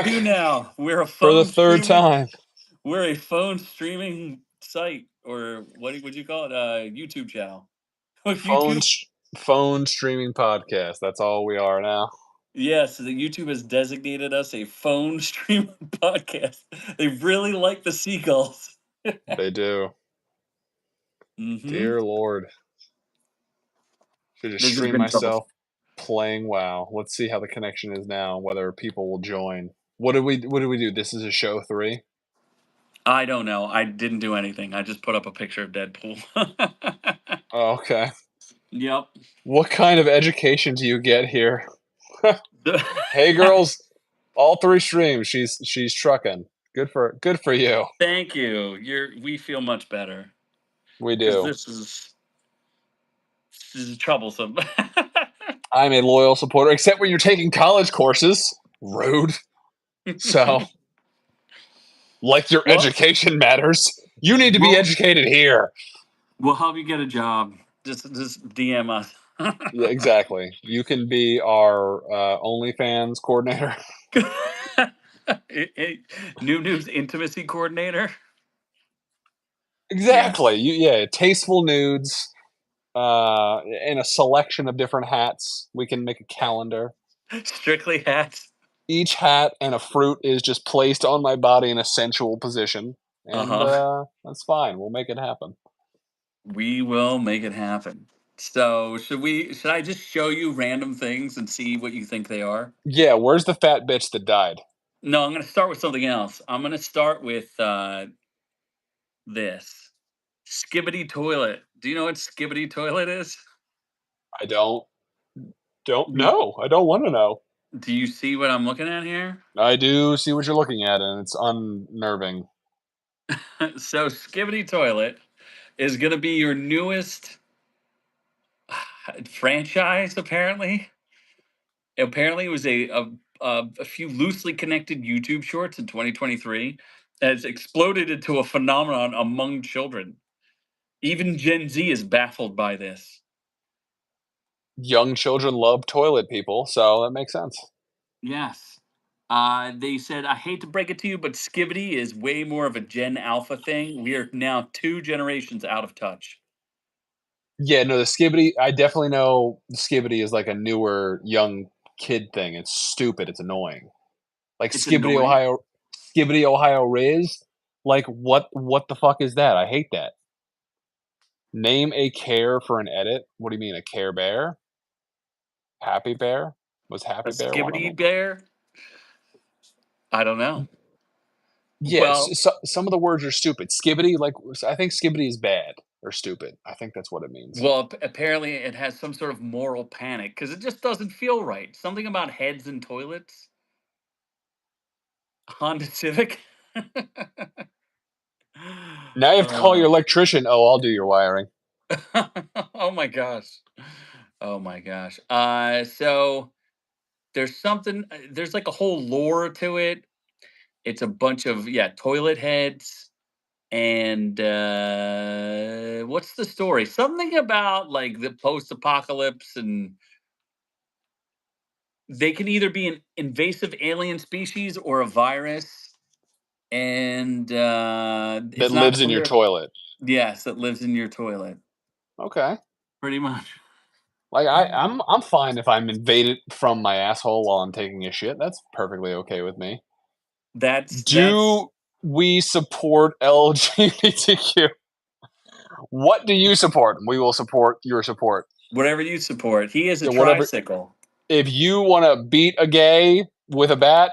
Who now? We're a For the phone third streaming. time. We're a phone streaming site, or what would you call it? YouTube channel. Phone YouTube. phone streaming podcast. That's all we are now. Yes, the YouTube has designated us a phone streaming podcast. They really like the seagulls. They do. Mm-hmm. Dear Lord. Should just This has stream been trouble. myself playing WoW. Let's see how the connection is now, whether people will join. What did we do? This is a show 3? I don't know. I didn't do anything. I just put up a picture of Deadpool. Oh, okay. Yep. What kind of education do you get here? Hey girls, all 3 streams. She's trucking. Good for you. Thank you. We feel much better We because do. this is troublesome. I'm a loyal supporter, except when you're taking college courses. Rude. So, like your Well, education matters. You need to be we'll educated here. we'll help you get a job. Just DM us. Yeah, exactly. You can be our OnlyFans coordinator. New Noob's intimacy coordinator. Exactly. Yes. Yeah, tasteful nudes, in a selection of different hats. We can make a calendar. Strictly hats. Each hat and a fruit is just placed on my body in a sensual position, and Uh-huh. that's fine. We'll make it happen. We will make it happen. So should I just show you random things and see what you think they are? Yeah, where's the fat bitch that died? No, I'm gonna start with something else. I'm gonna start with this. Skibbity toilet. Do you know what skibbity toilet is? I don't Mm. know. I don't want to know. Do you see what I'm looking at here? I do see what you're looking at, and it's unnerving. So skibbity toilet is gonna be your newest franchise, apparently. Apparently, it was a few loosely connected YouTube shorts in 2023 has exploded into a phenomenon among children. Even Gen Z is baffled by this. Young children love toilet people, so that makes sense. Yes. They said, I hate to break it to you, but Skibbity is way more of a Gen Alpha thing. We are now 2 generations out of touch. Yeah, no, the Skibbity, I definitely know the Skibbity is like a newer young kid thing. It's stupid. It's annoying. Like It's annoying. Skibbity Ohio Riz. Like what the fuck is that? I hate that. Name a care for an edit. What do you mean, a Care Bear? Happy Bear? Was A Happy Bear one of Skibbity them? bear? I don't know. Yes, Well, some of the words are stupid. Skibbity, like I think skibbity is bad or stupid. I think that's what it means. apparently it has some sort of moral panic because it just doesn't feel right. Something about heads and toilets. Honda Civic. Now you have to call uh, your electrician. Oh, I'll do your wiring. oh my gosh. Oh my gosh. So there's like a whole lore to it. It's a bunch of toilet heads and what's the story? Something about like the post-apocalypse and they can either be an invasive alien species or a virus and That it's not lives in your clear. toilet. Yes, that lives in your toilet, Okay. pretty much. Like I'm fine if I'm invaded from my asshole while I'm taking a shit. That's perfectly okay with me. That's Do we support LGBTQ? What do you support? We will support your support. whatever you support. He is a Yeah, whatever. tricycle. If you want to beat a gay with a bat,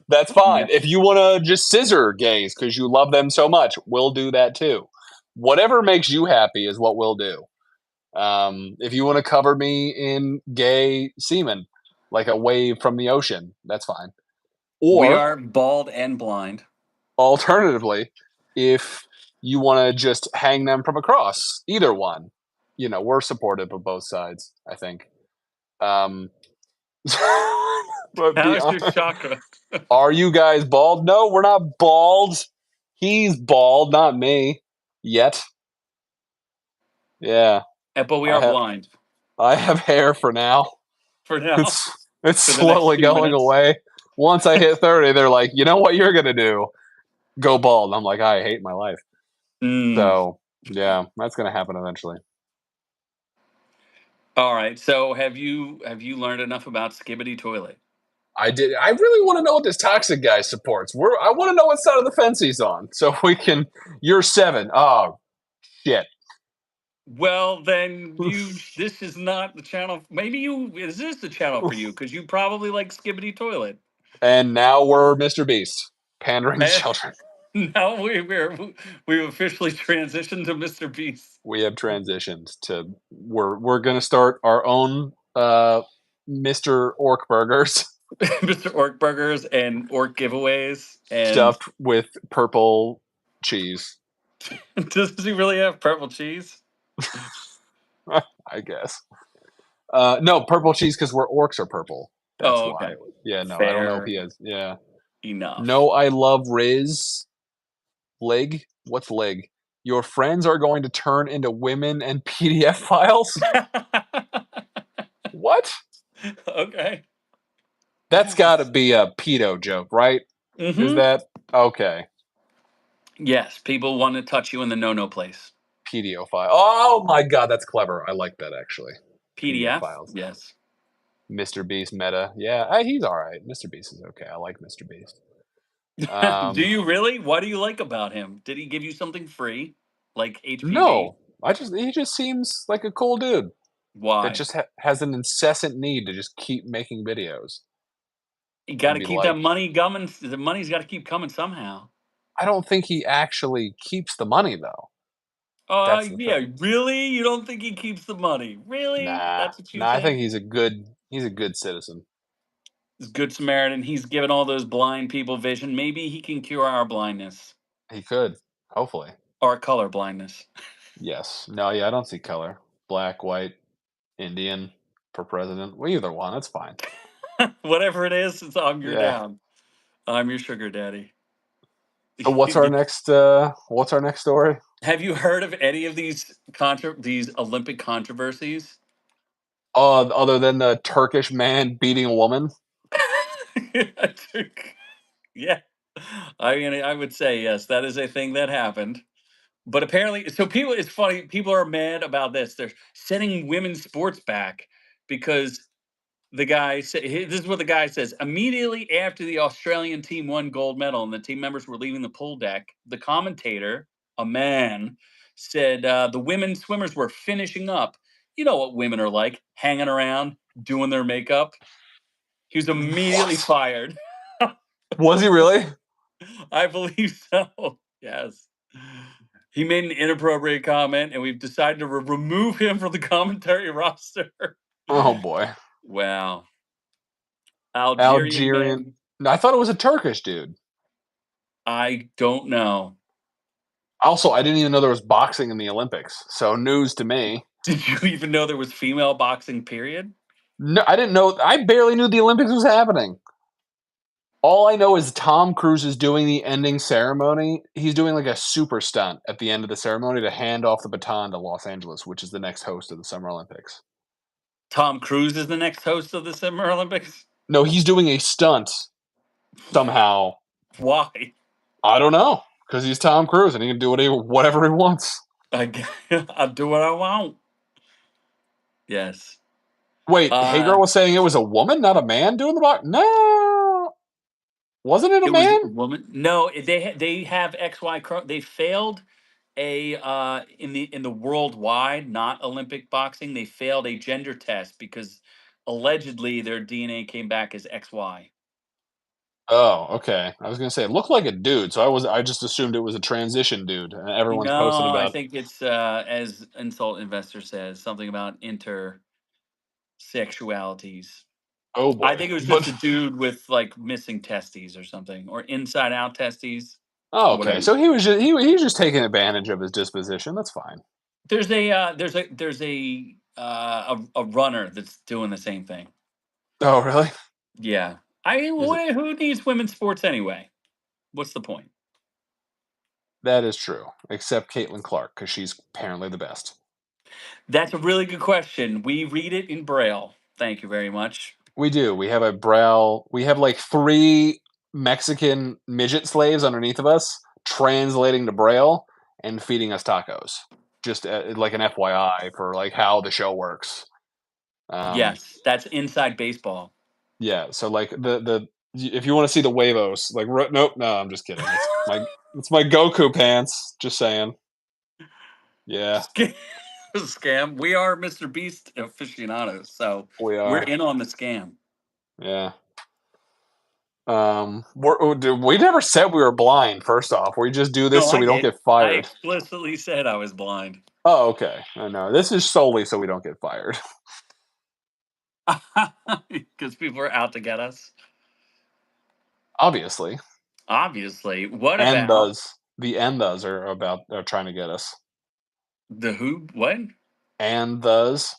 that's fine. Yeah. If you want to just scissor gays because you love them so much, we'll do that too. Whatever makes you happy is what we'll do. If you want to cover me in gay semen, like a wave from the ocean, that's fine. We Or are bald and blind. alternatively, if you want to just hang them from across, either one, we're supportive of both sides, I think. Um, but How's your beyond, chakra? are you guys bald? No, we're not bald. He's bald, not me. Yet. Yeah, But we I are have blind I have hair for now. for now. It's It's for the next slowly few going minutes. away. Once I hit 30, they're like, you know what you're gonna do? Go bald. I'm like, I hate my life. Mm. So yeah, that's gonna happen eventually. All right. So have you learned enough about Skibbity Toilet? I did. I really want to know what this toxic guy supports. I want to know what side of the fence he's on, so we can. You're 7. Oh shit. Well, then this is not the channel. Maybe is this the channel for you because you probably like Skibbity Toilet. And now we're Mr. Beast, pandering to And children. now we've officially transitioned to Mr. Beast. We have transitioned to we're gonna start our own Mr. Orc burgers Mr. Orc burgers and orc giveaways. And stuffed with purple cheese. does he really have purple cheese? I guess. No, purple cheese because we're orcs are purple. That's Oh, why. okay. Yeah, no, I don't know if Fair he has. Yeah. enough. No, I love Riz. Lig? What's Lig? Your friends are going to turn into women and PDF files? What? Okay. That's got to be a pedo joke, right? Is Mm-hmm. that okay? Yes, people want to touch you in the no-no place. Pedo file. Oh my god, that's clever. I like that actually. PDF PDF? files. Yes. Mr. Beast meta. Yeah, he's all right. Mr. Beast is okay. I like Mr. Beast. Do Um, you really? What do you like about him? Did he give you something free? Like HPV? no, he just seems like a cool dude that Why? just has an incessant need to just keep making videos You got and to be keep that like, money coming. The money's got to keep coming somehow. I don't think he actually keeps the money though. That's the Yeah, thing. really? You don't think he keeps the money? Really? Nah, That's what you nah. I think think? he's a good citizen. He's Good Samaritan. He's given all those blind people vision. Maybe he can cure our blindness, He could, hopefully. our color blindness. Yes. No, yeah. I don't see color. Black, white, Indian for president. Well, either one. That's fine. Whatever it is, you're Yeah. down. I'm your sugar daddy. So what's our next story? Have you heard of any of these Olympic controversies? Other than the Turkish man beating a woman. Yeah. I mean, I would say yes, that is a thing that happened. But apparently, so people, it's funny, people are mad about this. They're setting women's sports back because the guy said, this is what the guy says. Immediately after the Australian team won gold medal and the team members were leaving the pool deck, the commentator, a man, said the women swimmers were finishing up. You know what women are like, hanging around, doing their makeup. He was immediately What? fired. Was he really? I believe so. Yes. He made an inappropriate comment, and we've decided to remove him from the commentary roster. Oh boy. Wow. Algerian Algerian. man. No, I thought it was a Turkish dude. I don't know. Also, I didn't even know there was boxing in the Olympics. So news to me. Did you even know there was female boxing, period? No, I didn't know. I barely knew the Olympics was happening. All I know is Tom Cruise is doing the ending ceremony. He's doing like a super stunt at the end of the ceremony to hand off the baton to Los Angeles, which is the next host of the Summer Olympics. Tom Cruise is the next host of the Summer Olympics? No, he's doing a stunt somehow. Why? I don't know because he's Tom Cruise and he can do whatever he wants. I'll do what I want. Yes. Wait, Uh, Hagar was saying it was a woman, not a man doing the box. No, wasn't it a it was a man? woman. No, they have XY. They failed in the worldwide, not Olympic boxing. They failed a gender test because allegedly their DNA came back as XY. Oh, okay. I was gonna say it looked like a dude, so I just assumed it was a transition dude, and everyone's posting No, I about. think it's as Insult Investor says, something about intersexualities. Oh I boy, think it was just but a dude with like missing testes or something, or inside out testes, oh, okay. whatever. So he was just taking advantage of his disposition. That's fine. There's a runner that's doing the same thing. Oh, really? Yeah. I mean, Is it? who needs women's sports anyway? What's the point? That is true, except Caitlin Clark because she's apparently the best. That's a really good question. We read it in Braille. Thank you very much. We do. We have a Braille. We have like 3 Mexican midget slaves underneath of us translating to Braille and feeding us tacos. Just like an FYI for like how the show works. Um, Yes, that's inside baseball. yeah. So like the if you want to see the huevos, like nope, no, I'm just kidding. It's my Goku pants. Just saying. Yeah, Scam. Scam. We are Mr. Beast aficionados, so we we're are. in on the scam. Yeah. We never said we were blind. First off, we just do this No, so I we don't did. get I fired. explicitly said I was blind. Oh, okay. I know. This is solely so we don't get fired. Because people are out to get us. Obviously. Obviously. What And about those. The and those are trying to get us. the who? What? And those.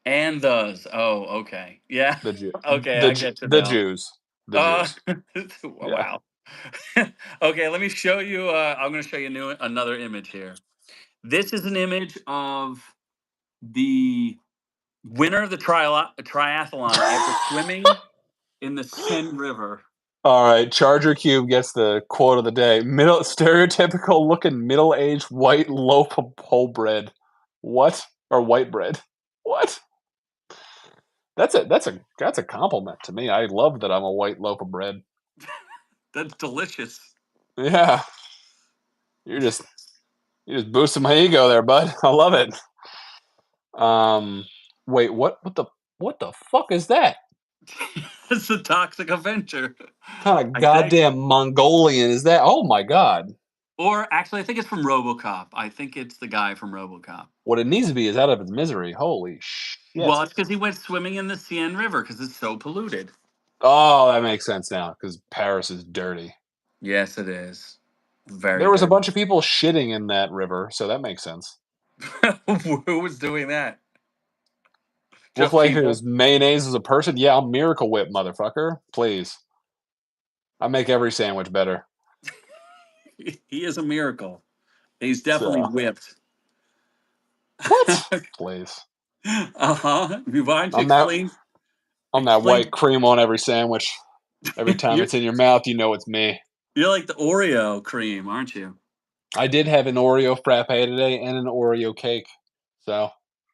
And those. Oh, okay. Yeah. The Jew, Okay, I get to the know. Jews. The Uh, Jews. Yeah. wow. Okay, let me show you. I'm going to show you another image here. This is an image of the winner of the triathlon after swimming in the Seine River. All right. Charger Cube gets the quote of the day. Stereotypical looking middle aged white loaf of whole bread. What? Or white bread. What? That's a compliment to me. I love that I'm a white loaf of bread. That's delicious. Yeah. You're just boosting my ego there, bud. I love it. Wait, what the fuck is that? It's a Toxic Avenger. Kind of I think. goddamn Mongolian is that? Oh my god. Or actually, I think it's from RoboCop. I think it's the guy from RoboCop. What it needs to be is out of its misery. Holy shit. Well, it's because he went swimming in the Seine River because it's so polluted. Oh, that makes sense now because Paris is dirty. Yes, it is. Very There was a dirty. bunch of people shitting in that river, so that makes sense. Who was doing that? Look Just like it people. was mayonnaise as a person? Yeah, I'll Miracle Whip, motherfucker. Please. I make every sandwich better. He is a miracle. He's definitely So, whipped. what? Please. Uh-huh. You want to I'm that explain? I'm that white Explain. cream on every sandwich. Every time You're it's in your mouth, you know it's me. you're like the Oreo cream, aren't you? I did have an Oreo frappe today and an Oreo cake. So,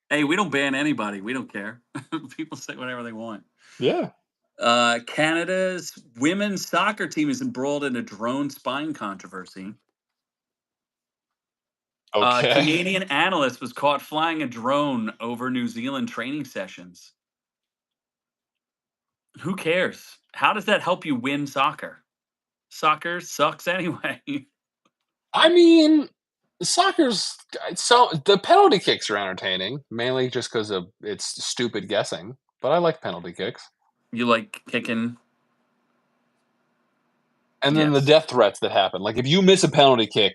Hey, we don't ban anybody. We don't care. People say whatever they want. yeah. Canada's women's soccer team is embroiled in a drone spying controversy. Okay. Canadian analyst was caught flying a drone over New Zealand training sessions. Who cares? How does that help you win soccer? Soccer sucks anyway. I mean, soccer's so the penalty kicks are entertaining, mainly just because of it's stupid guessing. But I like penalty kicks. You like kicking? And then the Yes. death threats that happen. Like if you miss a penalty kick,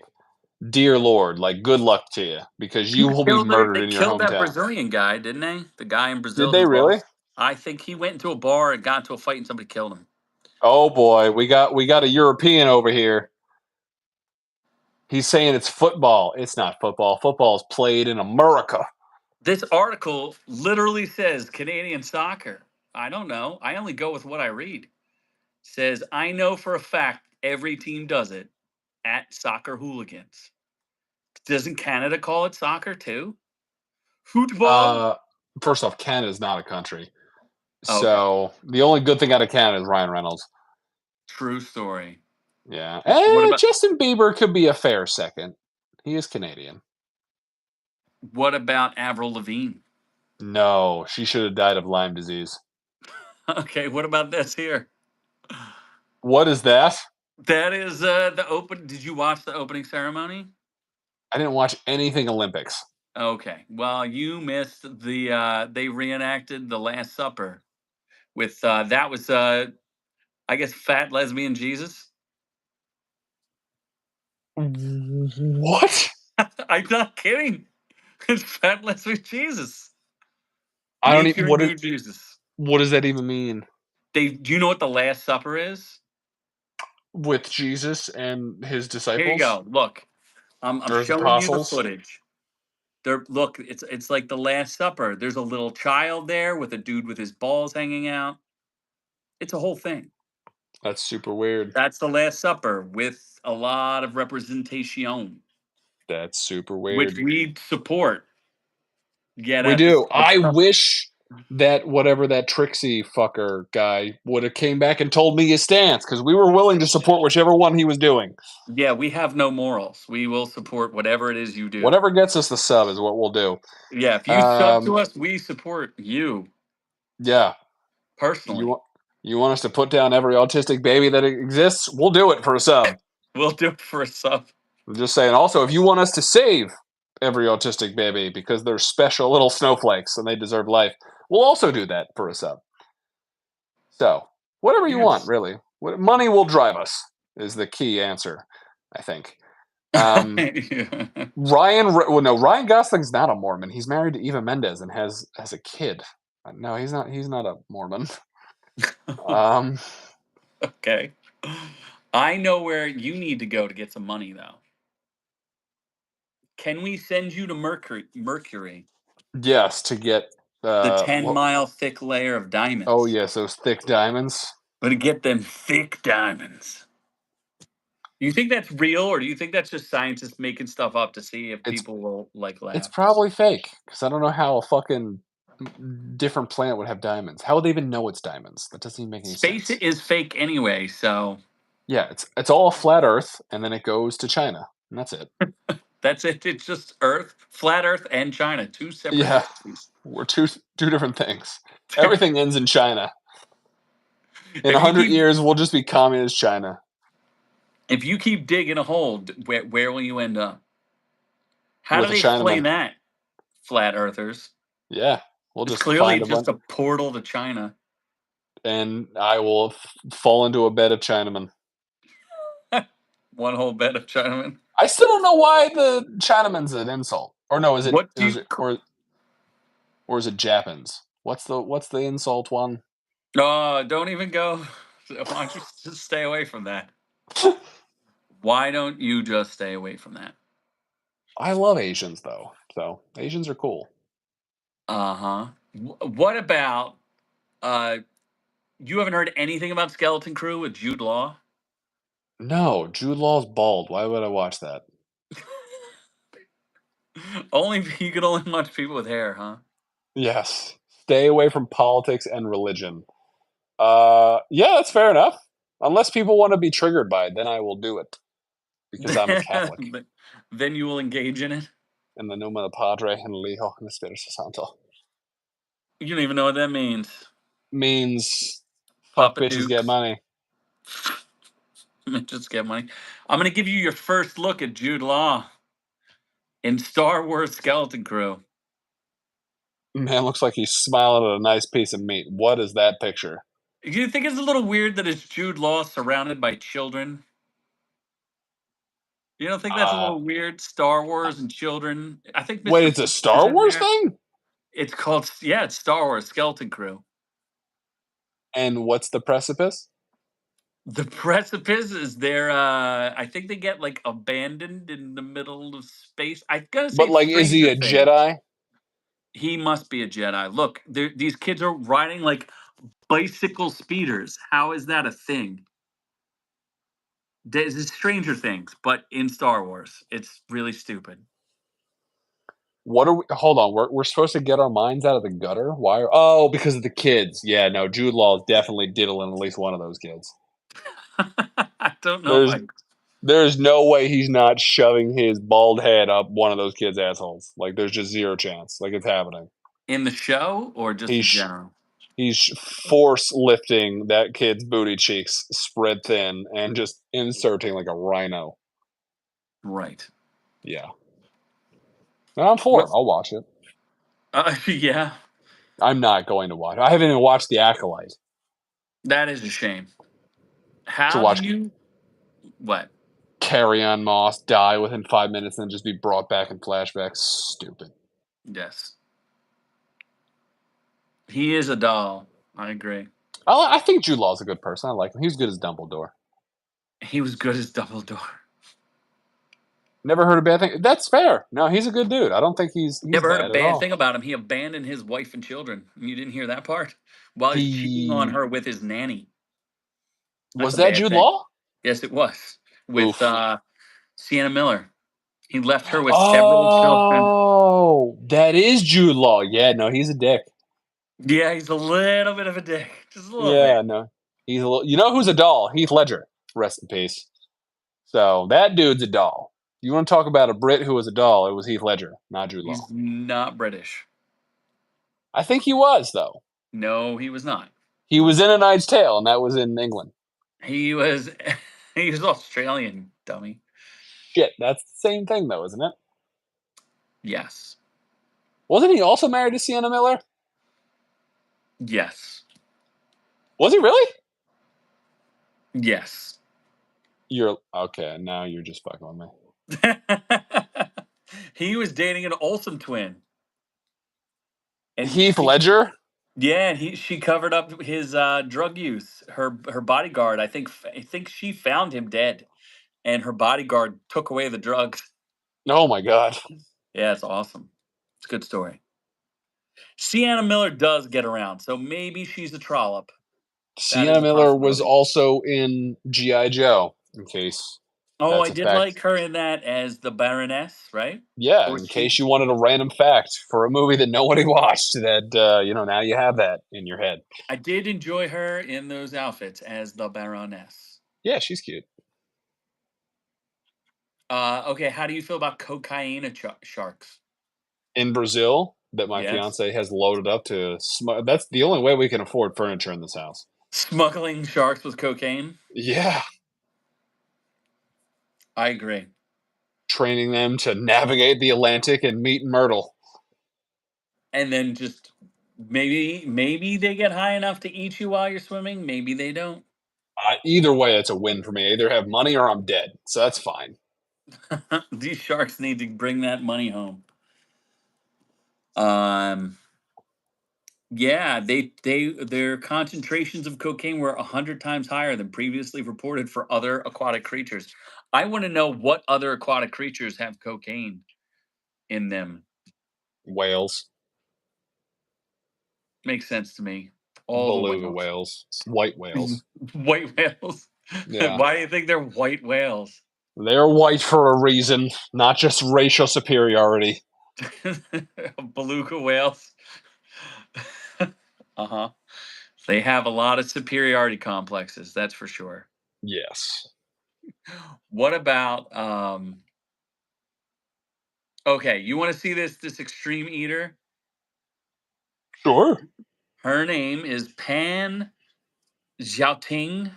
dear Lord, like good luck to you because you will be murdered They in your killed that hometown. Brazilian guy, didn't they? The guy in Did Brazil they who really? lost. I think he went into a bar and got into a fight and somebody killed him. Oh boy, we got a European over here. He's saying it's football. It's not football. Football is played in America. This article literally says Canadian soccer. I don't know. I only go with what I read. Says, I know for a fact every team does it at Soccer Hooligans. Doesn't Canada call it soccer too? Football? Uh, First off, Canada's not a country. Okay. So the only good thing out of Canada is Ryan Reynolds. True story. Yeah. What about Justin Bieber could be a fair second. He is Canadian. Avril Lavigne? No, she should have died of Lyme disease. Okay, what about this here? What is that? That is the open. Did you watch the opening ceremony? I didn't watch anything Olympics. Okay. Well, you missed the they reenacted the Last Supper with that was I guess fat lesbian Jesus. What? I'm not kidding. It's fat lesbian Jesus. I don't Meet even your new Jesus. what does that even mean? Do you know what the Last Supper is? With Jesus and his Here you disciples go. Look. I'm or his showing you the apostles? footage. There look, it's like the Last Supper. There's a little child there with a dude with his balls hanging out. It's a whole thing. That's super weird. That's the Last Supper with a lot of representation, That's super which weird. we support. Get We at the do. the I stuff. wish that whatever that Trixie fucker guy would have came back and told me his stance because we were willing to support whichever one he was doing. Yeah, we have no morals. We will support whatever it is you do. Whatever gets us the sub is what we'll do. Yeah, if you sub Um, to us, we support you yeah, you personally. want you want us to put down every autistic baby that exists? We'll do it for a sub. We'll do it for a sub. I'm just saying. Also, if you want us to save every autistic baby because they're special little snowflakes and they deserve life, we'll also do that for a sub. So, whatever you want, Yes. really. Money will drive us is the key answer, I think. Um, Ryan Gosling's not a Mormon. He's married to Eva Mendes and has a kid. No, he's not. He's not a Mormon. Um, Okay. I know where you need to go to get some money, though. Can we send you to Mercury, yes, to get the 10 what? mile thick layer of Oh diamonds? yes, those thick diamonds. But to get them thick diamonds. Do you think that's real, or do you think that's just scientists making stuff up to see if It's people will like it's laugh? probably fake because I don't know how a fucking different planet would have diamonds. How would they even know it's diamonds? That doesn't even make any Space sense. is fake anyway, so Yeah, it's all a flat Earth, and then it goes to China, and that's it. that's it. It's just Earth, flat Earth, and China, two separate Yeah, entities. we're two different things. Everything ends in China. In if you 100 years, we'll just be communist China keep digging a hole, where will you end up? How do with a they explain Chinaman. that, flat earthers? Yeah, we'll It's just clearly find a just bunch, a portal to China. and I will fall into a bed of Chinamen. One whole bed of Chinamen. I still don't know why the Chinaman's an insult. Or no, is it What do is you? it or is it Japans? What's the insult one? Oh, don't even go. Why don't you just stay away from that? Why don't you just stay away from that? I love Asians though, so Asians are cool. Uh huh. What about uh? You haven't heard anything about Skeleton Crew with Jude Law? No, Jude Law's bald. Why would I watch that? Only you can only watch people with hair, huh? Yes, stay away from politics and religion. Yeah, that's fair enough. Unless people want to be triggered by it, then I will do it because I'm a Catholic. Then you will engage in it. In the nome of the Padre and the Hijo and the Spiritus Santo. You don't even know what that means. Means fuck Papa bitches get Dukes. money. Just get money. I'm gonna give you your first look at Jude Law in Star Wars Skeleton Crew. Man looks like he's smiling at a nice piece of meat. What is that picture? Do you think it's a little weird that it's Jude Law surrounded by children? You don't think that's a Uh, little weird? Star Wars and children. I think wait, Mr. it's a Poop is Star in Wars there. thing? It's called it's Star Wars Skeleton Crew. And what's the precipice? The precipice is there. I think they get like abandoned in the middle of space. I gotta say, But it's like, is he Stranger a Things. Jedi? He must be a Jedi. Look, these kids are riding like bicycle speeders. How is that a thing? This is Stranger Things, but in Star Wars. It's really stupid. What are we? Hold on, we're supposed to get our minds out of the gutter. Why? Oh, because of the kids. Yeah, no, Jude Law is definitely diddling at least one of those kids. I don't know if There's I there's no way he's not shoving his bald head up one of those kids' assholes. Like, there's just zero chance. Like, it's happening. in the show or just in He's general. he's force lifting that kid's booty cheeks spread thin and just inserting like a rhino. Right. Yeah, and I'm for it. What? I'll watch it. Yeah, I'm not going to watch. I haven't even watched The Acolyte. that is a shame. To How do watch you what? Carrie Ann Moss die within 5 minutes and then just be brought back in flashbacks. Stupid. Yes. He is a doll. I agree. I think Jude Law's a good person. I like him. He was good as Dumbledore. He was good as Dumbledore. Never heard a bad thing. That's fair. No, he's a good dude. I don't think he's Never heard a bad at bad all. thing about him. He abandoned his wife and children. You didn't hear that part? While he's cheating on He her with his nanny. That's was a that bad Jude thing. Law? Yes, it was. With Oof. Sienna Miller. He left her with several children. Oh, that is Jude Law. Yeah, no, he's a dick. Yeah, he's a little bit of a dick. Just a little bit. Yeah, no, he's a little. You know who's a doll? Heath Ledger. Rest in peace. So that dude's a doll. You want to talk about a Brit who was a doll? It was Heath Ledger, not Jude Law. He's not British. I think he was though. No, he was not. He was in A Knight's Tale, and that was in England. He was he was Australian, dummy. Shit, that's the same thing though, isn't it? Yes. Wasn't he also married to Sienna Miller? Yes. Was he really? Yes. You're okay. Now you're just fucking with me. He was dating an Olsen twin. And Heath Ledger? yeah, she covered up his drug use. Her bodyguard, I think she found him dead, and her bodyguard took away the drugs. Oh my god. Yeah, it's awesome. It's a good story. Sienna Miller does get around, so maybe she's a trollop. That is Sienna a Miller was possibility. also in G.I. Joe, in case Oh, I that's a did fact. like her in that as the Baroness, right? Yeah, Or in she case you wanted a random fact for a movie that nobody watched, that now you have that in your head. I did enjoy her in those outfits as the Baroness. Yeah, she's cute. Okay, how do you feel about cocaine sharks? In Brazil, that my Yes. fiance has loaded up to. That's the only way we can afford furniture in this house. Smuggling sharks with cocaine? Yeah, I agree. training them to navigate the Atlantic and meet Myrtle. And then just maybe they get high enough to eat you while you're swimming, maybe they don't. Either way, it's a win for me. I either have money or I'm dead, so that's fine. These sharks need to bring that money home. Um yeah, their concentrations of cocaine were 100 times higher than previously reported for other aquatic creatures. I want to know what other aquatic creatures have cocaine in them. Whales, Makes sense to me. All the beluga whales. whales, white whales. White whales. Yeah, Why do you think they're white whales? they're white for a reason, not just racial superiority. Beluga whales. Uh-huh. They have a lot of superiority complexes, that's for sure. Yes. What about okay, you want to see this extreme eater? Sure. Her name is Pan Xiaoting.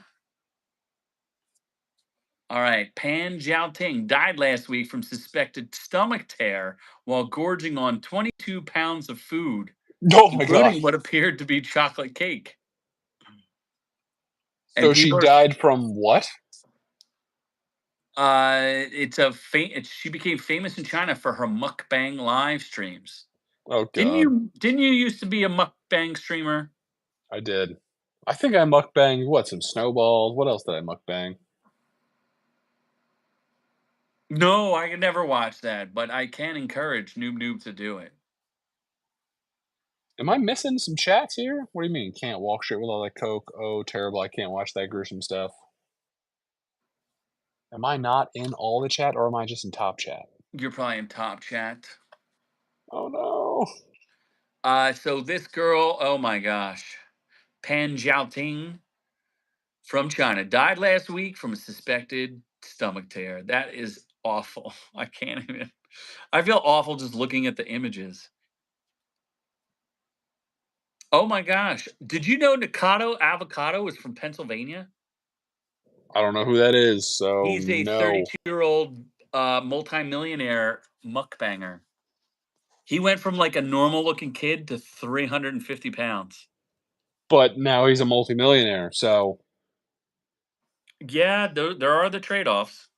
All right, Pan Xiaoting died last week from suspected stomach tear while gorging on 22 pounds of food, Oh my god. including what appeared to be chocolate cake. And So she people are died from what? she became famous in China for her mukbang live streams. Oh Didn't god. you didn't you used to be a mukbang streamer? I did. I think I mukbanged what? Some snowballs. What else did I mukbang? No, I could never watch that, but I can encourage Noob Noob to do it. Am I missing some chats here? What do you mean? Can't walk straight with all that coke. Oh, terrible. I can't watch that gruesome stuff. Am I not in all the chat or am I just in top chat? You're probably in top chat. Oh no. So this girl, oh my gosh, Pan Jiaoting from China died last week from a suspected stomach tear. That is awful. I can't even. I feel awful just looking at the images. Oh my gosh. Did you know Nikado Avocado is from Pennsylvania? I don't know who that is, so He's a no. 32-year-old multimillionaire mukbanger. He went from like a normal looking kid to 350 pounds. But now he's a multimillionaire, so Yeah, there are the trade offs.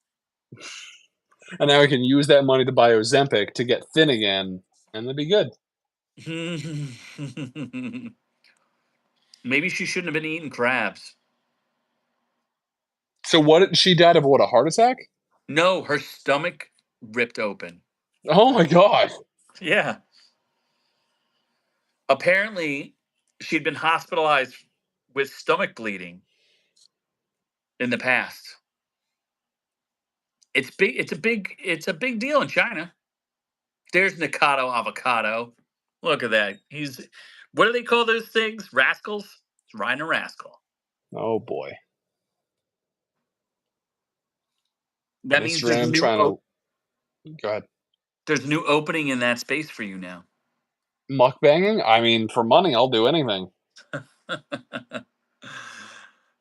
and now he can use that money to buy Ozempic to get thin again, and that'd be good. Maybe she shouldn't have been eating crabs. So what? She died of what? A heart attack? No, her stomach ripped open. Oh my god. Yeah. Apparently, she'd been hospitalized with stomach bleeding in the past. It's big. It's a big deal in China. There's Nikado Avocado. Look at that. He's what do they call those things? Rascals? It's riding a rascal. Oh boy. That means Mr. M trying to go ahead. there's a new opening in that space for you now. Mukbanging? I mean, for money, I'll do anything.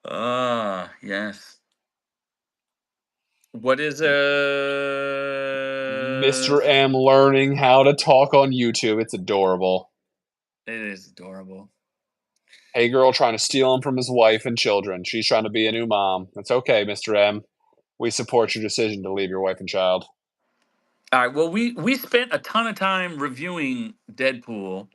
Ah, yes. What is Mr. M learning how to talk on YouTube. It's adorable. It is adorable. Hey girl trying to steal him from his wife and children. She's trying to be a new mom. It's okay, Mr. M. We support your decision to leave your wife and child. All right. Well, we spent a ton of time reviewing Deadpool.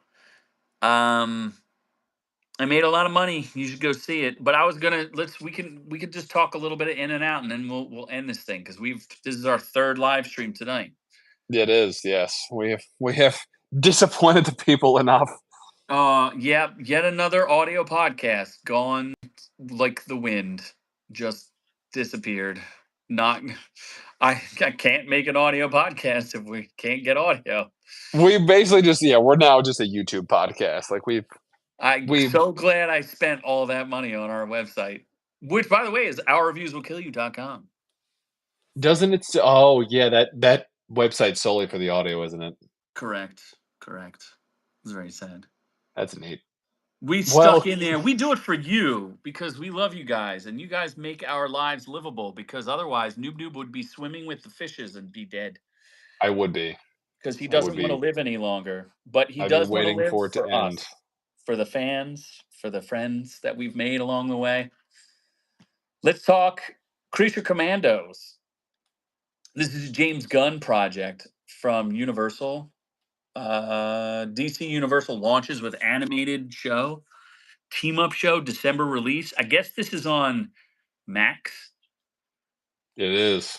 I made a lot of money. You should go see it. But I was gonna we could just talk a little bit of In and Out, and then we'll end this thing because this is our third live stream tonight. It is, yes. We have disappointed the people enough. Yeah, yet another audio podcast gone like the wind, just disappeared. Not, I can't make an audio podcast if we can't get audio. We basically just we're now just a YouTube podcast. Like I'm we've so glad I spent all that money on our website, which by the way is ourreviewswillkillyou.com. doesn't it oh yeah, that website's solely for the audio, isn't it? Correct. It's very sad. That's neat. We Well, stuck in there. We do it for you because we love you guys, and you guys make our lives livable. Because otherwise, Noob Noob would be swimming with the fishes and be dead. I would be. Because he I would doesn't want to be. live any longer. But he I'd be does want to waiting live for it to for end. us, for the fans, for the friends that we've made along the way. Let's talk Creature Commandos. This is a James Gunn project from Universal. DC Universal launches with animated show. Team up show, December release. I guess this is on Max. It is.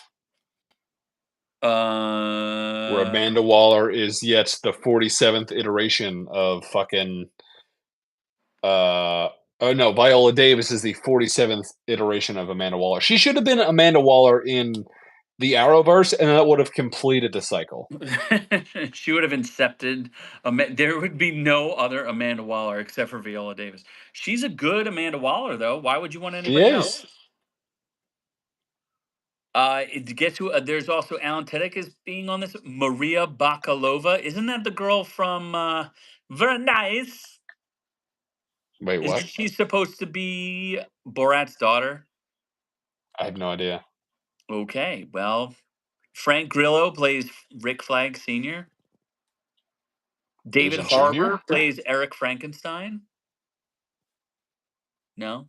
Where Uh, Amanda Waller is yet the 47th iteration of fucking oh no, Viola Davis is the 47th iteration of Amanda Waller. She should have been Amanda Waller in the Arrowverse, and that would have completed the cycle. she would have incepted. There would be no other Amanda Waller except for Viola Davis. She's a good Amanda Waller, though. Why would you want She anybody else? is. To get to there's also Alan Tudyk is being on this. Maria Bakalova, isn't that the girl from Very Nice? Wait, Is what? she supposed to be Borat's daughter? I have no idea. Okay, well, Frank Grillo plays Rick Flag Sr. There's David a junior? Harbour plays Eric Frankenstein. No,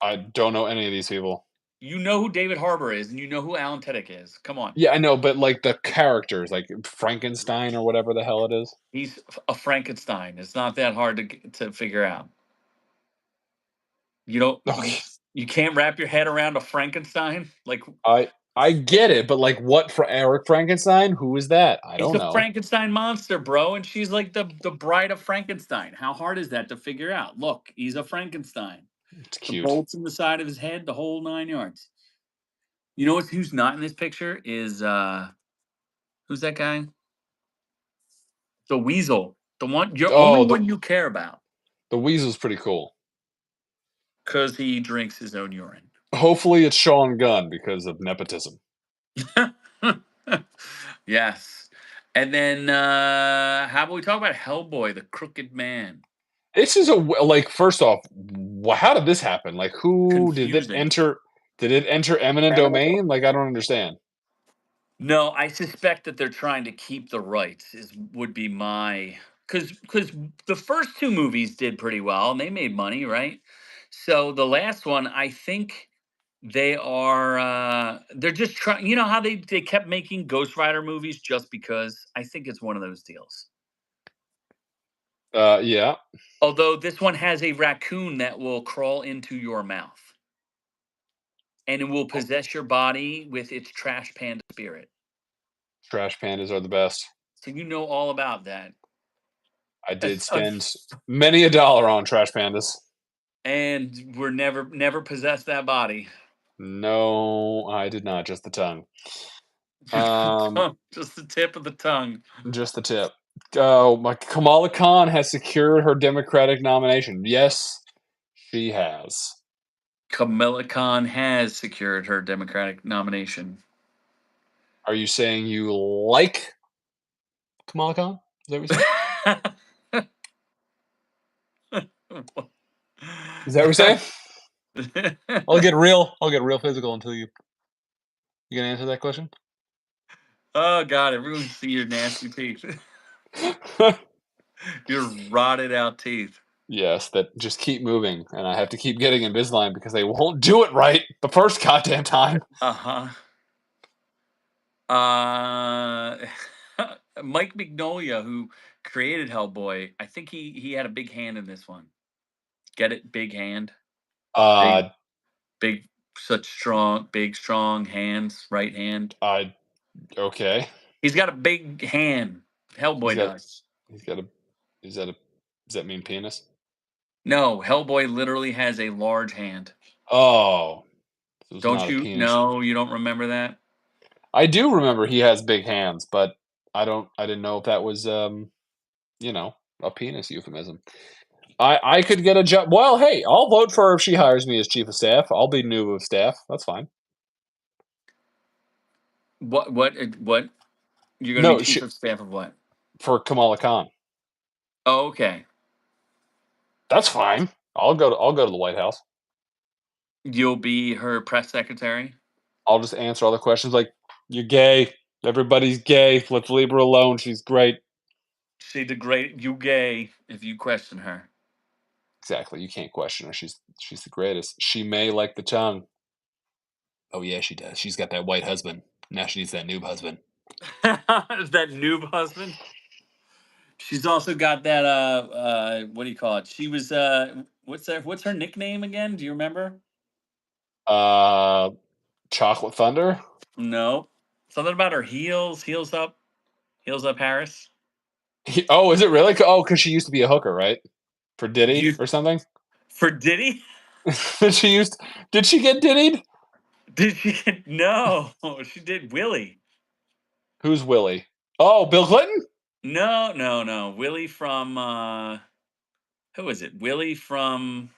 I don't know any of these people. you know who David Harbour is, and you know who Alan Tudyk is. Come on, Yeah, I know, but like the characters, like Frankenstein or whatever the hell it is. he's a Frankenstein. It's not that hard to figure out. You don't. Okay. You can't wrap your head around a Frankenstein. Like I get it, but like what for Eric Frankenstein? Who is that? I it's don't a know. Frankenstein monster, bro, and she's like the bride of Frankenstein. How hard is that to figure out? Look, he's a Frankenstein. It's The cute. bolts in the side of his head, the whole 9 yards. You know who's not in this picture is who's that guy? The Weasel. The one you're only Oh, one you care about the Weasel's pretty cool. because he drinks his own urine. Hopefully it's Sean Gunn because of nepotism. Yes. And then how about we talk about Hellboy, the Crooked Man? This is like first off, how did this happen? Like who did it Confusing. enter? Did it enter eminent domain? Like I don't understand. No, I suspect that they're trying to keep the rights. Would be my because the first two movies did pretty well and they made money, right? So the last one, I think they're just trying. You know how they kept making Ghost Rider movies just because? I think it's one of those deals. Yeah. Although this one has a raccoon that will crawl into your mouth and it will possess your body with its trash panda spirit. Trash pandas are the best. So you know all about that. I did spend many a dollar on trash pandas. And we're never possessed that body. No, I did not. Just the tongue. Just the Um, tongue, just the tip of the tongue. just the tip. Oh, my Kamala Khan has secured her Democratic nomination. Yes, she has. Kamala Khan has secured her Democratic nomination. Are you saying you like Kamala Khan? Is that what you're saying? Is that what you're saying? I'll get real physical until you gonna answer that question. Oh God, everyone see your nasty teeth. Your rotted out teeth. Yes, that just keep moving, and I have to keep getting Invisalign because they won't do it right the first goddamn time. Uh-huh. Uh Mike Mignola, who created Hellboy, I think he had a big hand in this one. Get it? Big hand. Big Uh, big such strong, big strong hands, right hand. I okay. He's got a big hand. He's Hellboy got does. he's got a is that a does that mean penis? No, Hellboy literally has a large hand. Oh, so it's Don't not a you? penis. No, you don't remember that? I do remember he has big hands, but I didn't know if that was you know, a penis euphemism. I could get a job. Well, hey, I'll vote for her if she hires me as chief of staff. I'll be new of staff. That's fine. What? You're gonna be No, chief of staff of what? for Kamala Khan. Oh, okay. That's fine. I'll go to the White House. You'll be her press secretary. I'll just answer all the questions like, "You're gay. Everybody's gay. Let's leave her alone. She's great." She degrade you gay if you question her. Exactly. You can't question her. She's the greatest. She may like the tongue. Oh yeah, she does. She's got that white husband. Now she needs that noob husband. That noob husband. She's also got that what do you call it? She was what's her nickname again? Do you remember? Uh, Chocolate Thunder. No. Something about her heels, heels up Harris. Oh, is it really? Oh, because she used to be a hooker, right? For Diddy You or something. for Diddy? Did she used? Did she get Diddied? Did she no, she did Willie. Who's Willie? Oh, Bill Clinton. No, no, no. Willie from who is it? Willie from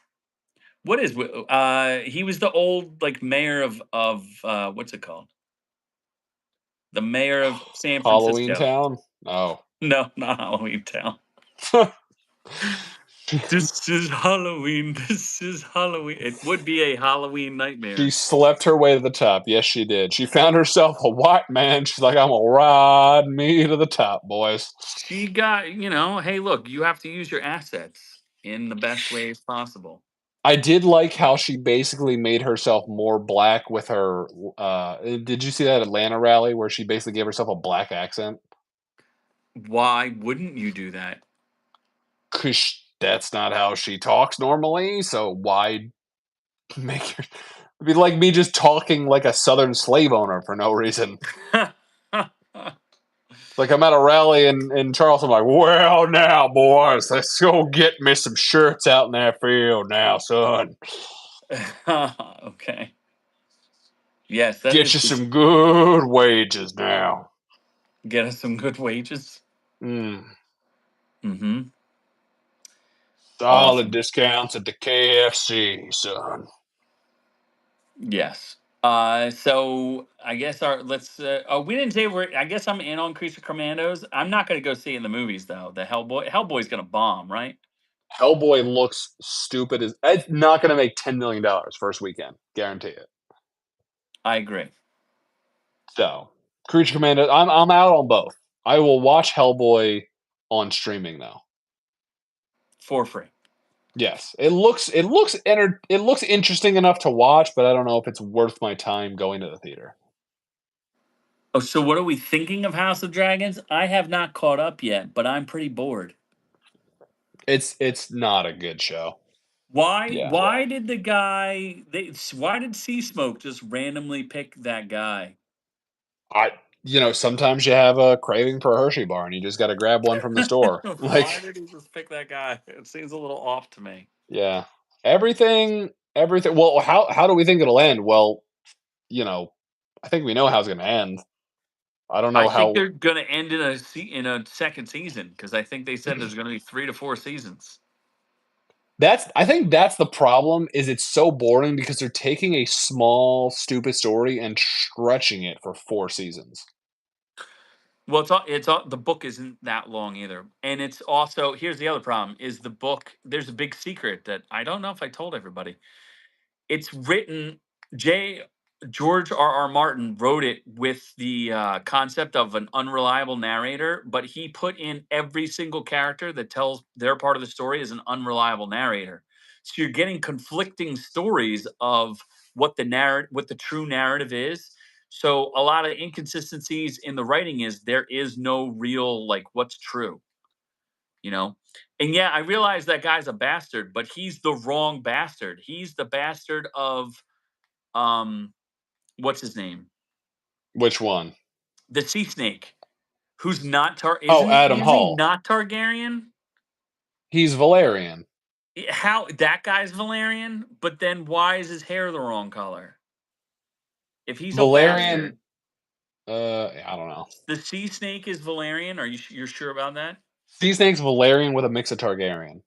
what is he was the old like mayor of what's it called? The mayor of San Halloween Francisco. Town. Oh. No, not Halloween Town. This is Halloween. This is Halloween. It would be a Halloween She nightmare. slept her way to the top. Yes, she did. She found herself a white man. She's like, I'm gonna ride me to the top, boys. She got, hey, look, you have to use your assets in the best ways possible. I did like how she basically made herself more black with her. Did you see that Atlanta rally where she basically gave herself a black accent? Why wouldn't you do that? Cause that's not how she talks normally. So why make her? It'd be like me just talking like a Southern slave owner for no reason. Like I'm at a rally in Charleston, I'm like, well, now, boys, let's go get me some shirts out in that field now, son. Okay. Yes, that Get is you some good wages now. get us some good wages. Mm. Mm-hmm. Solid Awesome. discounts at the KFC, son. Yes. So I guess our let's. Oh, we didn't say we're. I guess I'm in on Creature Commandos. I'm not going to go see it in the movies though. The Hellboy. Hellboy's going to bomb, right? Hellboy looks stupid as it's not going to make $10 million first weekend, guarantee it. I agree. So, Creature Commando, I'm out on both. I will watch Hellboy on streaming though. For free. Yes, it looks interesting enough to watch, but I don't know if it's worth my time going to the theater. Oh, so what are we thinking of House of Dragons? I have not caught up yet, but I'm pretty bored. It's not a good show. Why? Yeah. Why did the guy? Why did Sea Smoke just randomly pick that guy? I sometimes you have a craving for a Hershey bar, and you just got to grab one from the store. Why Like, did he just pick that guy? It seems a little off to me. yeah, everything. Well, how do we think it'll end? Well, you know, I think we know how it's going to end. I don't I know think how. they're gonna end in in a second season because I think they said there's gonna be 3 to 4 seasons. I think that's the problem. Is it's so boring because they're taking a small, stupid story and stretching it for 4 seasons. Well, it's all the book isn't that long either, and it's also here's the other problem, is the book there's a big secret that I don't know if I told everybody. It's written J. George R. R. Martin wrote it with the, concept of an unreliable narrator, but he put in every single character that tells their part of the story as an unreliable narrator. So you're getting conflicting stories of what the true narrative is. So a lot of inconsistencies in the writing is there is no real, like, what's true, you know? And yeah, I realize that guy's a bastard, but he's the wrong bastard. He's the bastard of um what's his name? Which one? The sea snake, who's not Oh, Adam isn't he Hall. not Targaryen? He's Valerian. How that guy's Valerian, but then why is his hair the wrong color? If he's a Valerian. bastard, I don't know. the sea snake is Valerian. Are you're sure about that? Sea Snake's Valerian with a mix of Targaryen.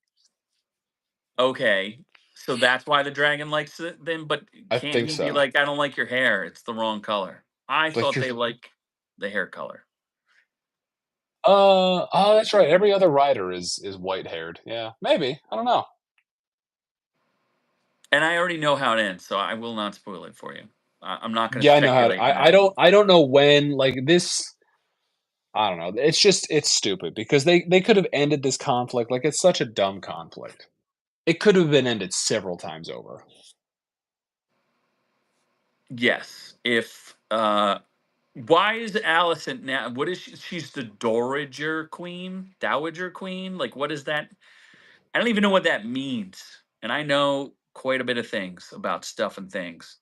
Okay. So that's why the dragon likes it then, but I can't think he be so. like, I don't like your hair, it's the wrong color. I Like thought you're they like the hair color. oh, that's right. Every other writer is white haired. Yeah, maybe. I don't know. And I already know how it ends, so I will not spoil it for you. I'm not going to Yeah, I know how. speculate I now. don't know when. Like this. I don't know. It's stupid because they could have ended this conflict. Like it's such a dumb conflict. It could have been ended several times over. Yes, if why is Alicent now? What is she? She's the Dowager Queen. Like, what is that? I don't even know what that means, and I know quite a bit of things about stuff and things,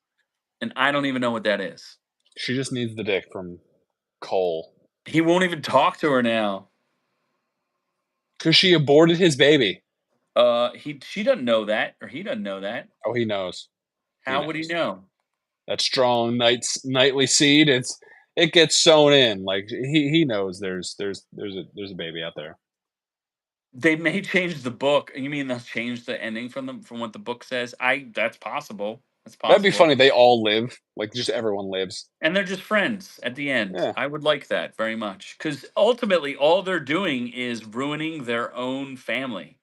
and I don't even know what that is. She just needs the dick from Cole He won't even talk to her now. because she aborted his baby. She doesn't know that, or he doesn't know that. Oh, he knows. He How would he knows. know? That strong nightly seed. It gets sewn in. Like he knows there's a baby out there. They may change the book. You mean they'll change the ending from what the book says? I That's possible. That's That'd be possible. funny. They all live. Like just everyone lives. And they're just friends at the end. Yeah. I would like that very much because ultimately all they're doing is ruining their own family.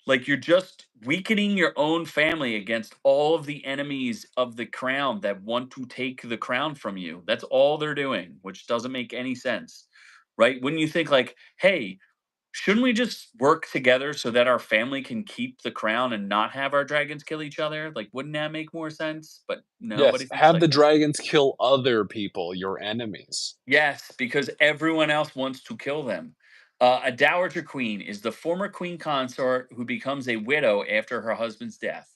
Like you're just weakening your own family against all of the enemies of the crown that want to take the crown from you. That's all they're doing, which doesn't make any sense. Right? Wouldn't you think like, hey, shouldn't we just work together so that our family can keep the crown and not have our dragons kill each other? Like, wouldn't that make more sense? But Yes. nobody thinks Have like the that. dragons kill other people, your enemies. Yes, because everyone else wants to kill them. A dowager queen is the former queen consort who becomes a widow after her husband's death.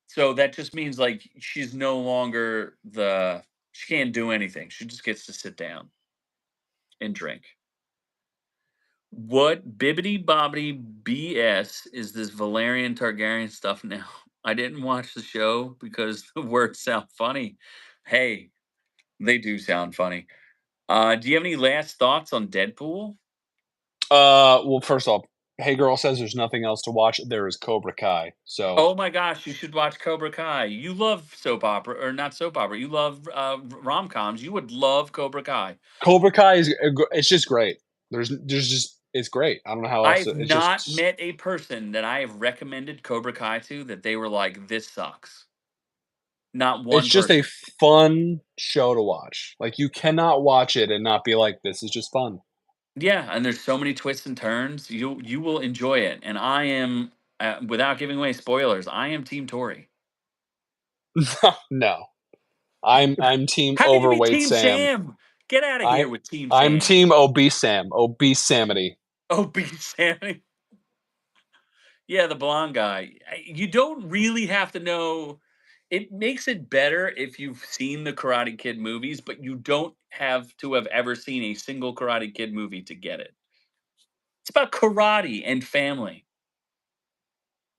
So that just means like she's no longer she can't do anything. She just gets to sit down and drink. What bibbity bobbity BS is this Valerian Targaryen stuff now? I didn't watch the show because the words sound funny. Hey, they do sound funny. Do you have any last thoughts on Deadpool? Well, first off, Hey Girl says there's nothing else to watch. There is Cobra Kai. So Oh my gosh, you should watch Cobra Kai. You love soap opera, or not soap opera. You love rom coms. You would love Cobra Kai. Cobra Kai it's just great. There's just it's great. I don't know how else I've it's not just met a person that I have recommended Cobra Kai to that they were like, this sucks. Not it's one just a person. fun show to watch. Like you cannot watch it and not be like this is just fun. Yeah, and there's so many twists and turns. You will enjoy it. And I am, without giving away spoilers, I am Team Tory. No. I'm team How could you be overweight Team Sam. Sam? Get out of I here with Team I'm Sam. team obese Sam. Obese Samity. Oh, be Sam. Yeah, the blonde guy. You don't really have to know. It makes it better if you've seen the Karate Kid movies, but you don't have to have ever seen a single Karate Kid movie to get it. It's about karate and family.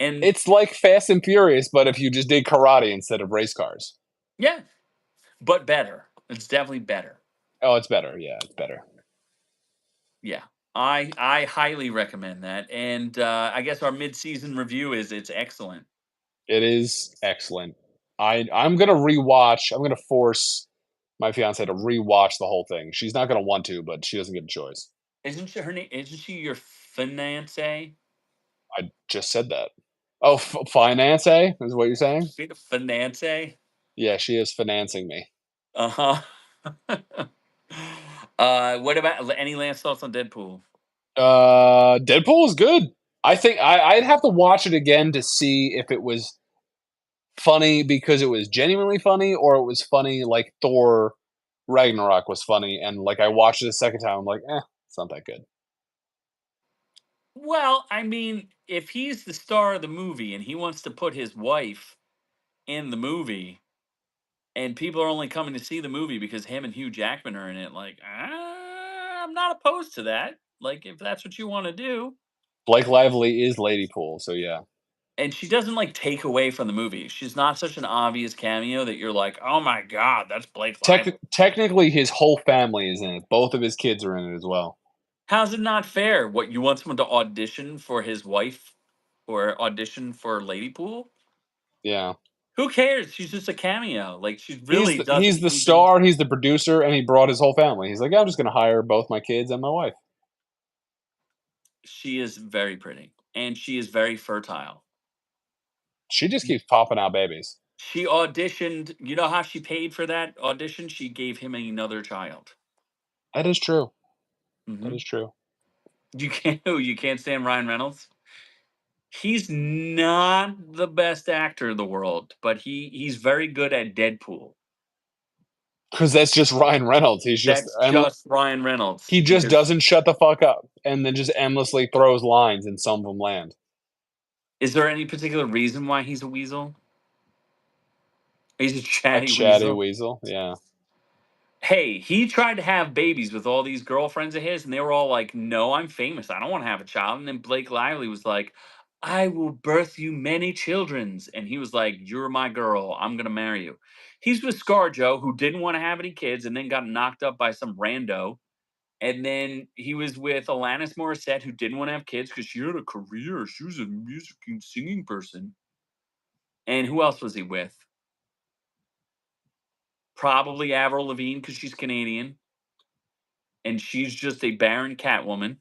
And It's like Fast and Furious, but if you just did karate instead of race cars. yeah, but better. It's definitely better. Oh, it's better. Yeah, it's better. Yeah. I highly recommend that. And I guess our mid-season review is it's excellent. It is excellent. I'm gonna rewatch. I'm gonna force my fiance to rewatch the whole thing. She's not gonna want to, but she doesn't get a choice. Isn't she her name? Isn't she your fiance? I just said that. Oh, finance, eh? Is what you're saying? Fiance? Yeah, she is financing me. Uh-huh. What about any last thoughts on Deadpool? Deadpool is good. I think I'd have to watch it again to see if it was funny because it was genuinely funny, or it was funny like Thor Ragnarok was funny, and like I watched it a second time, I'm like, it's not that good. Well, I mean, if he's the star of the movie and he wants to put his wife in the movie, and people are only coming to see the movie because him and Hugh Jackman are in it, like, I'm not opposed to that. Like, if that's what you want to do. Blake Lively is Ladypool, so yeah. And she doesn't like take away from the movie. She's not such an obvious cameo that you're like, oh my God, that's Blake Lively. Technically, his whole family is in it. Both of his kids are in it as well. How's it not fair? What, you want someone to audition for his wife or audition for Ladypool? Yeah, Who cares? She's just a cameo. Like, she he's really doesn't he's the even. star, he's the producer, and he brought his whole family. He's like, "Yeah, I'm just gonna hire both my kids and my wife." She is very pretty and she is very fertile. She just keeps popping out babies. She auditioned. You know how she paid for that audition? She gave him another child. That is true. That Hmm. is true. You can't stand Ryan Reynolds. He's not the best actor in the world, but he's very good at Deadpool. Because that's just Ryan Reynolds. That's just Ryan Reynolds He just because doesn't shut the fuck up, and then just endlessly throws lines, and some of them land. is there any particular reason why he's a weasel? He's a A chatty chatty weasel. weasel. Yeah. Hey, he tried to have babies with all these girlfriends of his, and they were all like, "No, I'm famous. I don't want to have a child." And then Blake Lively was like, "I will birth you many childrens," and he was like, "You're my girl. I'm gonna marry you." He's with ScarJo, who didn't want to have any kids, and then got knocked up by some rando. And then he was with Alanis Morissette, who didn't want to have kids because she had a career. She was a music and singing person. And who else was he with? Probably Avril Lavigne because she's Canadian, and she's just a barren Catwoman.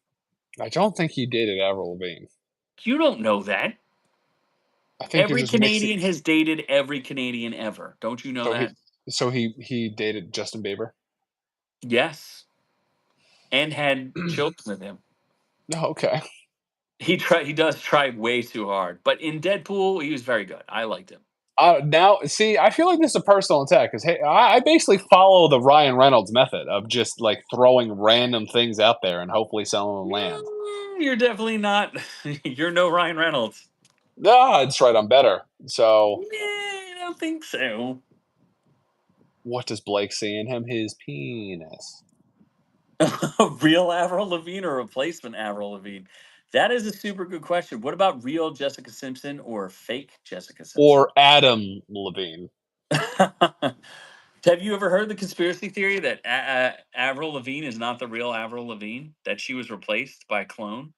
I don't think he dated Avril Lavigne. You don't know that. I think you're Every just mixing. Canadian has dated every Canadian ever. Don't you know So he, that? so he dated Justin Bieber. Yes, and had children with him. Okay. He does try way too hard, but in Deadpool, he was very good. I liked him. Now, see, I feel like this is a personal attack because hey, I basically follow the Ryan Reynolds method of just like throwing random things out there and hopefully some of them land. You're definitely not. You're no Ryan Reynolds. Ah, that's right. I'm better. So, I don't think so. what does Blake see in him? His penis. A real Avril Lavigne or replacement Avril Lavigne? That is a super good question. What about real Jessica Simpson or fake Jessica Simpson? Or Adam Levine. Have you ever heard the conspiracy theory that Avril Lavigne is not the real Avril Lavigne? That she was replaced by a clone?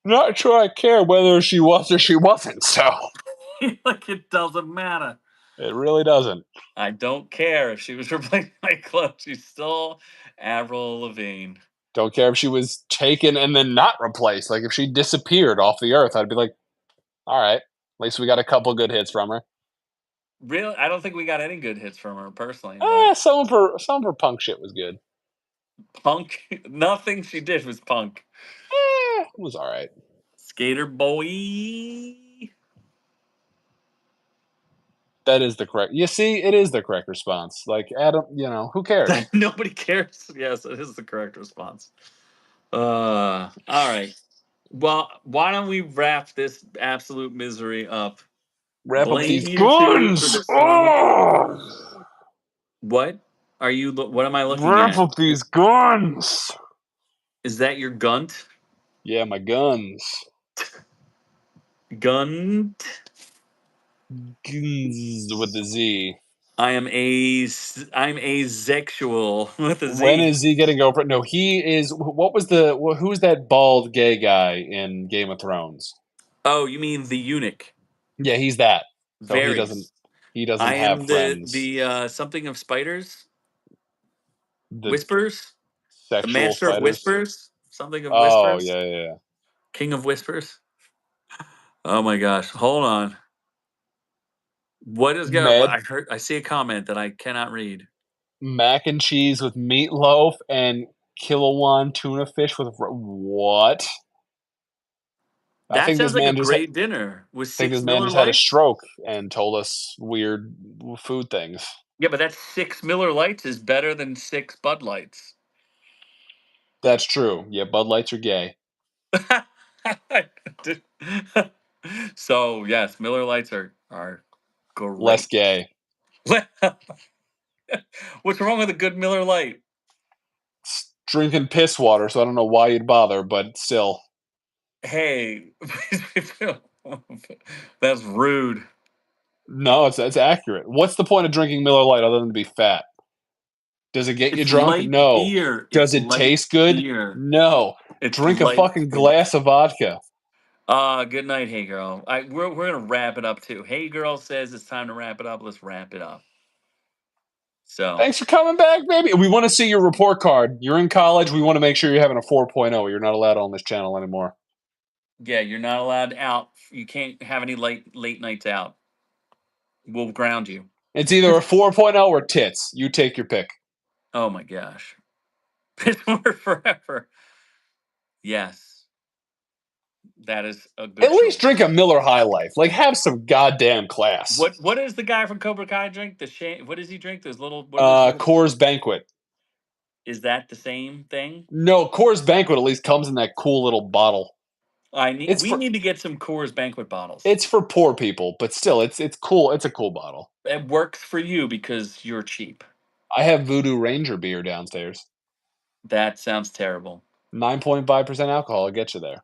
Not sure I care whether she was or she wasn't, so Like it doesn't matter. it really doesn't. I don't care if she was replaced by a clone. She's still Avril Lavigne. Don't care if she was taken and then not replaced. Like if she disappeared off the earth, I'd be like, all right, at least we got a couple good hits from her. Really, I don't think we got any good hits from her personally, but Some of her punk shit was good. punk. Nothing she did was punk. It was all right. Skater boy. That is the correct. You see, it is the correct response. Like Adam, who cares? Nobody cares. Yes, it is the correct response. All right. Well, why don't we wrap this absolute misery up? Wrap up Blame these YouTube for guns. the song. Oh, What are you? What am I looking wrap at? up these guns. Is that your gunt? Yeah, my guns. Gunt. Guns with the Z. I'm asexual with a When Z. is he getting over it? No, he is. What was the? Who's that bald gay guy in Game of Thrones? Oh, you mean the eunuch? Yeah, he's that. So he doesn't. Varies. He doesn't I have am the friends. the something of spiders, The whispers, the sexual master of spiders. whispers, something of Oh whispers, yeah, yeah, yeah. king of whispers. Oh my gosh! Hold on. What is going? Mad I heard. I see a comment that I cannot read. mac and cheese with meatloaf and Kilowan tuna fish with what? I That think this sounds like a man just. great dinner with Think this six man Miller just had a Lights. stroke and told us weird food things. Yeah, but that's six Miller Lights is better than six Bud Lights. That's true. Yeah, Bud Lights are gay. So yes, Miller Lights are Less great. gay. What's wrong with a good Miller Light? Drinking piss water, so I don't know why you'd bother, but still. Hey, that's rude. No, it's accurate. What's the point of drinking Miller Lite other than to be fat? Does it get you It's drunk? light No. beer. Does It's it light taste good? beer. No. It's Drink a light fucking beer. glass of vodka. Good night, hey girl. We're gonna wrap it up too. Hey girl says it's time to wrap it up. Let's wrap it up. So Thanks for coming back, baby. We want to see your report card. You're in college. We want to make sure you're having a 4.0. You're not allowed on this channel anymore. yeah, you're not allowed out. You can't have any late nights out. We'll ground you. It's either a 4.0 or tits. You take your pick. Oh my gosh. Pittsburgh forever. Yes, that is a good At least choice. drink a Miller High Life. Like, have some goddamn class. What is the guy from Cobra Kai drink? What does he drink? Those little what are those little Coors Banquet. is that the same thing? No, Coors Banquet at least comes in that cool little bottle. It's We for need to get some Coors banquet bottles. it's for poor people, but still, it's cool. It's a cool bottle. It works for you because you're cheap. I have Voodoo Ranger beer downstairs. That sounds terrible. 9.5% alcohol. I'll get you there.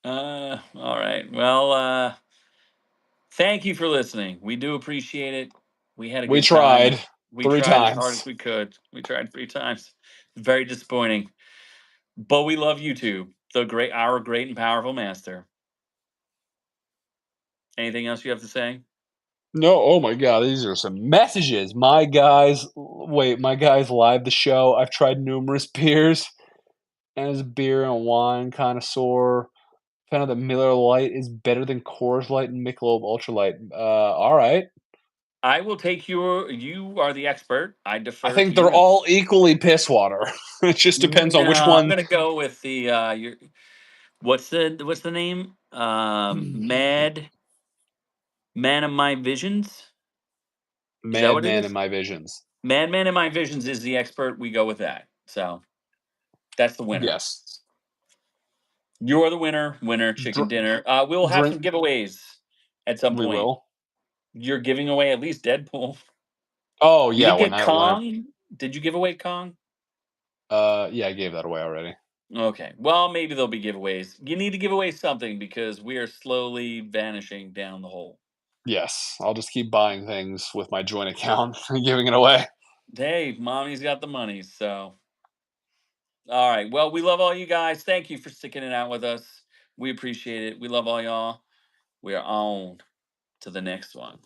All right. Well, thank you for listening. We do appreciate it. We had a We good time. tried We three tried as hard times. as we could. We tried 3 times. Very disappointing. But we love YouTube, our great and powerful master. Anything else you have to say? No, oh my god, these are some messages. My guys live the show. I've tried numerous beers. As a beer and wine connoisseur, found out that Miller Lite is better than Coors Light and Michelob Ultra Light. All right. I will take you are the expert. I I defer to think they're you. all equally piss water. It just depends on No, which I'm one. gonna go with the your what's the name? Man of My Visions? Is that what it Madman in is? my visions. Madman in My Visions is the expert. We go with that. So that's the winner. Yes. You're the winner. Winner chicken Dr- dinner. We'll have drink. some giveaways at some We point. will. You're giving away at least Deadpool. Oh You yeah, didn't get Kong? Did you give away Kong? yeah, I gave that away already. Okay. Well, maybe there'll be giveaways. You need to give away something because we are slowly vanishing down the hole. Yes, I'll just keep buying things with my joint account and giving it away. Hey, mommy's got the money, so all right. Well, we love all you guys. Thank you for sticking it out with us. We appreciate it. We love all y'all. We are on to the next one.